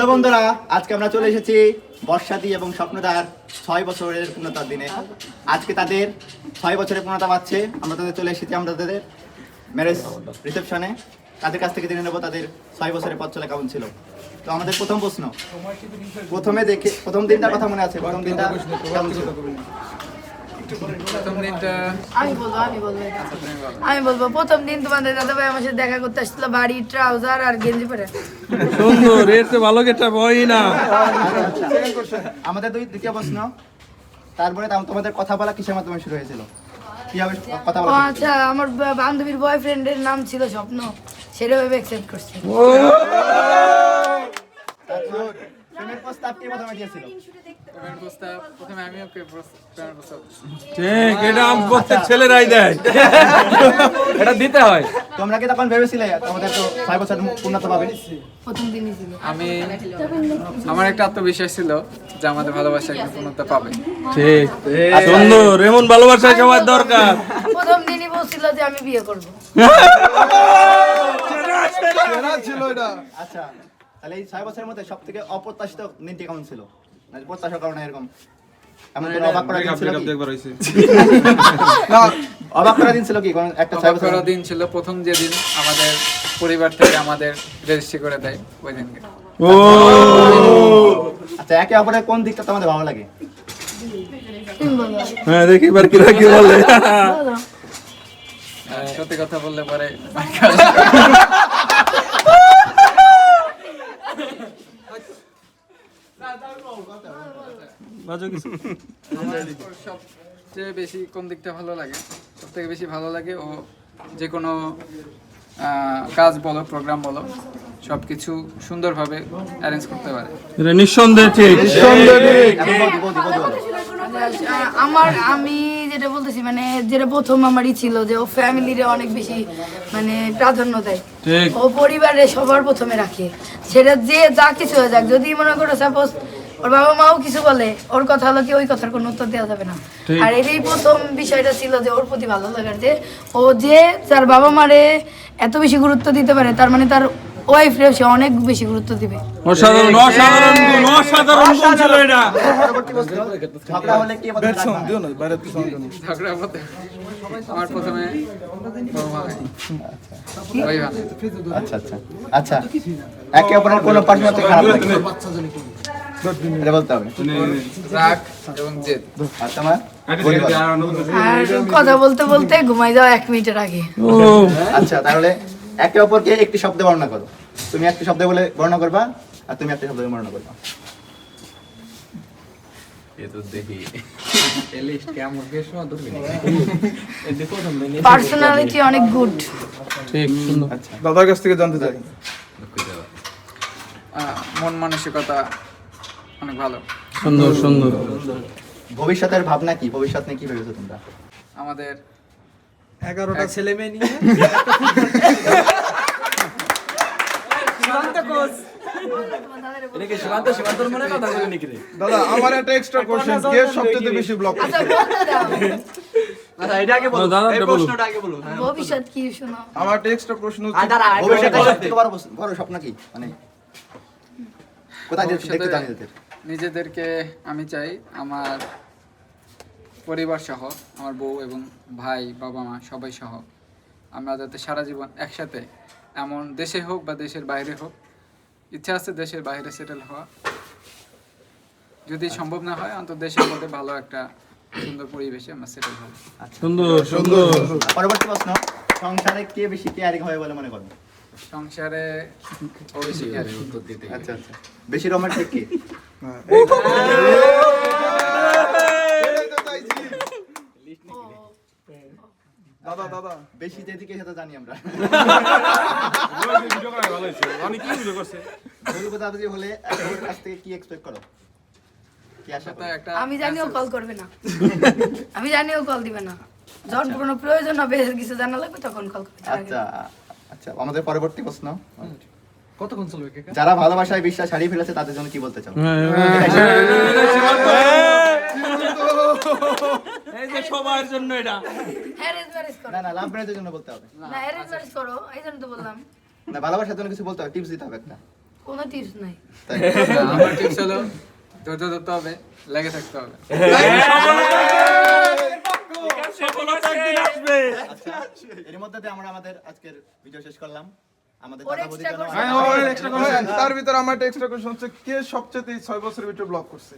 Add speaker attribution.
Speaker 1: তো বন্ধুরা, আজকে আমরা চলে এসেছি বর্ষাদি এবং স্বপ্নদার 6 বছরের পূর্ণতার দিনে। আজকে তাদের 6 বছরের পূর্ণতা পাচ্ছে। আমরা তাদের চলে এসেছি আমরা তাদের ম্যারেজ রিসেপশনে। তাদের কাছ থেকে জেনে নেবো তাদের 6 বছরের পথ চলা কেমন ছিল। তো আমাদের প্রথম প্রশ্ন, প্রথম দিনটার কথা মনে আছে? প্রথম দিনটা কেমন ছিল?
Speaker 2: আমি বলবো প্রথম দিন তোমাদের দাদা ভাই আমার সাথে দেখা করতে আসছিল, বাড়ি ট্রাউজার আর গেঞ্জি পরে।
Speaker 3: সুন্দর, এর তো ভালো গেটা বই না।
Speaker 1: আমাদের দ্বিতীয় প্রশ্ন, তারপরে তোমাদের কথা বলা কিসের মাধ্যমে শুরু হয়েছিল? কিভাবে কথা বলা?
Speaker 2: আচ্ছা, আমার বান্ধবীর বয়ফ্রেন্ডের নাম ছিল স্বপ্ন, সেটা ভেবে অ্যাকসেপ্ট করছি।
Speaker 1: প্রেমের প্রস্তাব কে প্রথমে দিয়েছিল?
Speaker 4: প্রথমে আমি ওকে প্রেমের প্রস্তাব
Speaker 3: ঠিক, এটা প্রত্যেক ছেলেরাই দেয়, এটা দিতে হয়।
Speaker 1: তোমরা কি তখন ভেবেছিলে তোমাদের তো 6 বছর পূর্ণতা পাবে?
Speaker 2: প্রথম দিনই ছিল।
Speaker 4: আমার একটা আত্মবিশ্বাস ছিল যে আমাদের ভালোবাসা একটা পূর্ণতা পাবে।
Speaker 3: ঠিক, সুন্দর, এমন ভালোবাসা সবার দরকার।
Speaker 2: প্রথম দিনই বলছিল যে আমি বিয়ে করব।
Speaker 1: আচ্ছা, তাহলে এই 6 বছরের মধ্যে সব থেকে অপ্রত্যাশিত দিনটি কেমন ছিল? মানে প্রত্যাশার কারণে এরকম এমন কোনো অবাক করা দিন ছিল কি? অবাক করা দিন ছিল কি? কোন একটা 6 বছর
Speaker 4: বড় দিন ছিল প্রথম যেদিন আমাদের পরিবার থেকে আমাদের রেজিস্ট্রি করে দেয় ওই দিনকে।
Speaker 3: ও
Speaker 1: আচ্ছা, একে অপরের কোন দিকটা তোমাদের ভালো লাগে?
Speaker 2: তুমি বলো।
Speaker 3: হ্যাঁ, দেখি এবার কিরা কি বলে।
Speaker 2: বলো।
Speaker 4: সত্যি কথা বললে পরে সবচেয়ে বেশি কোন দিকটা ভালো লাগে? সব থেকে বেশি ভালো লাগে ও যে কোনো কাজ বলো, প্রোগ্রাম বলো, সবকিছু সুন্দরভাবে অ্যারেঞ্জ করতে পারে।
Speaker 3: এটা নিঃসন্দেহে ঠিক।
Speaker 2: আমি যেটা বলতেছি, মানে যেটা প্রথম আমারই ছিল যে ও ফ্যামিলিরে অনেক বেশি মানে প্রাধান্য দেয়।
Speaker 3: ঠিক।
Speaker 2: ও পরিবারে সবার প্রথমে রাখে, সেটা যে যা কিছু হয়ে যাক। যদি মনে করো সাপোজ ওর বাবা মাও কিছু বলে, ওর কথা হলো কি ওই কথার কোনো উত্তর দেওয়া যাবে না।
Speaker 3: ঠিক।
Speaker 2: আর এটাই প্রথম বিষয়টা ছিল যে ওর প্রতি ভালো লাগার, যে ও যে তার বাবা মারে এত বেশি গুরুত্ব দিতে পারে, তার মানে তার ওয়াইফরেও সে অনেক বেশি গুরুত্ব দিবে।
Speaker 3: অসাধারণ, অসাধারণ গুণ, অসাধারণ গুণ ছিল এটা।
Speaker 1: পরবর্তী প্রশ্ন, ঝগড়া হলে কে প্রথমে রাগ ভাঙে?
Speaker 4: ঝগড়া করতে আমার প্রথমে বড় ভাই ভাই ভাই
Speaker 1: আচ্ছা আচ্ছা আচ্ছা, একে অপরের কোনো পার্টনার খারাপ লাগে এটা বলতে হবে।
Speaker 4: রাগ এবং জেদ।
Speaker 1: আর তোমার?
Speaker 2: আর কথা বলতে বলতে ঘুমাই যাও 1 মিনিটের আগে।
Speaker 3: ও
Speaker 1: আচ্ছা, তাহলে একে অপরকে একটি শব্দে বর্ণনা করো। তুমি একটি শব্দে বলে বর্ণনা করবা, আর তুমি একটা শব্দে বর্ণনা করবা।
Speaker 2: পার্সোনালিটি অনেক গুড।
Speaker 3: ঠিক, সুন্দর।
Speaker 1: আচ্ছা,
Speaker 5: দাদার কাছ থেকে জানতে চাই।
Speaker 4: মন মানসিকতা অনেক ভালো।
Speaker 3: সুন্দর, সুন্দর।
Speaker 1: ভবিষ্যতের ভাবনা কি? ভবিষ্যৎ নিয়ে কি ভেবেছো তোমরা?
Speaker 4: আমাদের
Speaker 5: 11টা ছেলে মেয়ে নিয়ে দাদা, আমার একটা এক্সট্রা কোশ্চেন, কে সবচেয়ে বেশি ব্লক
Speaker 2: আচ্ছা, বলতে দাও। ভবিষ্যৎ কি শোনো?
Speaker 5: আমার একটা এক্সট্রা প্রশ্ন হচ্ছে,
Speaker 1: ভবিষ্যতের সবথেকে বড় স্বপ্ন কি? মানে কোথায় দেখতে চান নিজেদের?
Speaker 4: নিজেদেরকে আমি চাই আমার পরিবার সহ, আমার বউ এবং ভাই, বাবা মা সবাই সহ আমরা যাতে সারা জীবন একসাথে, এমন দেশে হোক বা দেশের বাইরে হোক, ইচ্ছা আছে দেশের বাইরে সেটেল হওয়া। যদি সম্ভব না হয় অন্তত দেশের মধ্যে ভালো একটা সুন্দর পরিবেশে আমরা সেটেল হব।
Speaker 3: সুন্দর, সুন্দর।
Speaker 1: পরবর্তী প্রশ্ন, সংসারে কে বেশি কেয়ারিং হবে বলে মনে করেন?
Speaker 4: সংসারে অবশ্যই
Speaker 1: আচ্ছা আচ্ছা, বেশি রোমান্টিক কে?
Speaker 5: দাদা দাদা
Speaker 1: বেশি যেদিকে সেটা জানি আমরা। বলবো দাদা যে হলে ওর কাছ থেকে কি এক্সপেক্ট করো? কি আশা করো?
Speaker 4: একটা
Speaker 2: আমি জানিও কল করবে না, আমি জানিও কল দিবে না। যখন কোনো প্রয়োজন হবে, কিছু জানা লাগবে তখন কল করবে।
Speaker 1: আচ্ছা আচ্ছা, আমাদের পরবর্তী প্রশ্ন,
Speaker 5: কতক্ষণ চলবে?
Speaker 1: যারা ভালোবাসায় বিশ্বাস হারিয়ে ফেলেছে তাদের জন্য কি বলতে চাও?
Speaker 3: এই যে সবার জন্য এটা।
Speaker 2: অ্যারেঞ্জ ম্যারেজ করো।
Speaker 1: না না, লাভ ম্যারেজের জন্য বলতে হবে
Speaker 2: না, অ্যারেঞ্জ ম্যারেজ করো, এই জন্য তো বললাম।
Speaker 1: না, ভালোবাসার জন্য কিছু বলতে হবে, টিপস দিতে হবে একটা।
Speaker 2: কোনো টিপস নাই।
Speaker 4: আমার টিপস হলো ধৈর্য ধরতে হবে, লেগে থাকতে হবে।
Speaker 1: আচ্ছা, এর মধ্যে দিয়ে আমরা আমাদের আজকের ভিডিও শেষ করলাম। আমাদের
Speaker 2: ওর
Speaker 1: দাদা
Speaker 2: extra
Speaker 1: বৌদির জন্য
Speaker 2: question
Speaker 5: হ্যাঁ,
Speaker 1: অনেক
Speaker 5: ওর
Speaker 1: অনেক
Speaker 5: extra question। তার ভিতরে আমার একটা এক্সট্রা কোশ্চেন হচ্ছে কে সবচেয়ে 6 বছরের ভিতরে ব্লগ করছে?